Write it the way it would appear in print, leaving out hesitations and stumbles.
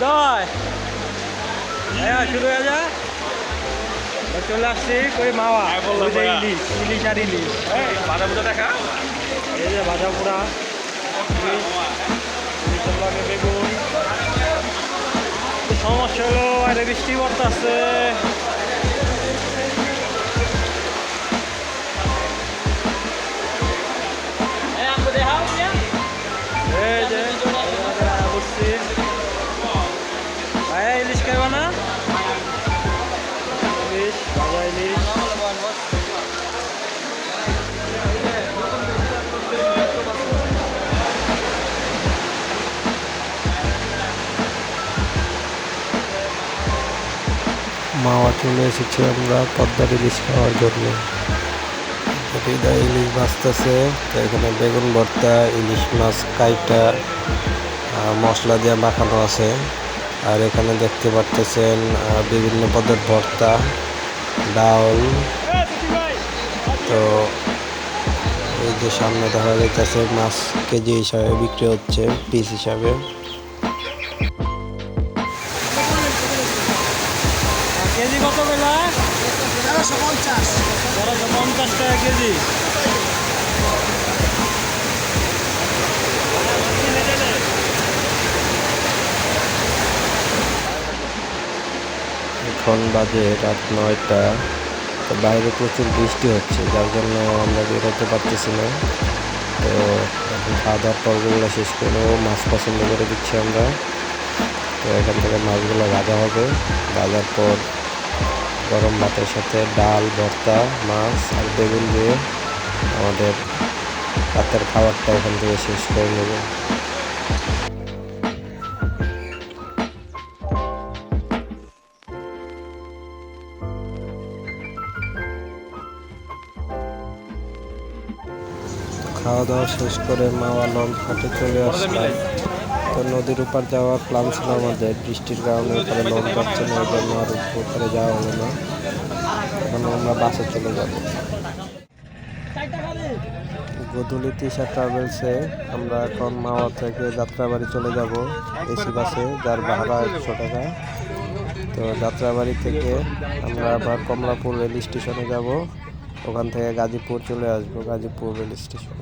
হৃদয় হ্যাঁ শুরু হয়ে যা চলে আসছি কই মাওয়া ইলিশ ইলিশ আর ইলিশ ভাজা পোড়া দেখা এই যে ভাজা পোড়া বেগুন সমস্যা হলো আরে বৃষ্টি পড়তেছে ভাইয়া ইলিশ খাইবা না ইলিশ ভাজা ইলিশ মাওয়া চলে এসেছি আমরা পদ্মার ইলিশ খাওয়ার জন্য। হৃদয় ইলিশ ভাজতেছে, তো এখানে বেগুন ভর্তা, ইলিশ মাছ কাইটা মশলা দিয়ে মাখানো আছে। আর এখানে দেখতে পারতেছেন বিভিন্ন পদের ভর্তা, ডাল। তো এই যে সামনে দেখা যাইতেছে মাছ কেজি হিসাবে বিক্রি হচ্ছে, পিস হিসাবে। কেজি কত বেলা 1350 টাকা কেজি। এখন বাজে রাত 9টা। তো বাইরে প্রচুর বৃষ্টি হচ্ছে, যার জন্য আমরা বেরোতে পারতেছি না। তো এখন খাওয়া দাওয়ার পর্বগুলো শেষ করে মাছ পছন্দ করে দিচ্ছি আমরা। তো এখান থেকে মাছগুলো ভাজা হবে, ভাজার পর গরম ভাতের সাথে ডাল, ভর্তা, মাছ আর বেগুন দিয়ে আমাদের রাতের খাবারটা এখান থেকে শেষ করে নেব। খাওয়া দাওয়া শেষ করে মাওয়া লঞ্চ ঘাটে চলে আসলাম। তো নদীর উপর যাওয়ার প্ল্যান ছিল আমাদের, বৃষ্টির কারণে ওখানে লঞ্চ যাচ্ছে না, এই জন্য আর উপরে যাওয়া হলো না। এখন আমরা বাসে চলে যাব। গোধূলি তিশা ট্রাভেলসে আমরা এখন মাওয়া থেকে যাত্রাবাড়ি চলে যাব এসি বাসে, যার ভাড়া 100 টাকা। তো যাত্রাবাড়ি থেকে আমরা আবার কমলাপুর রেল স্টেশনে যাব, ওখান থেকে গাজীপুর চলে আসবো, গাজীপুর রেল স্টেশন।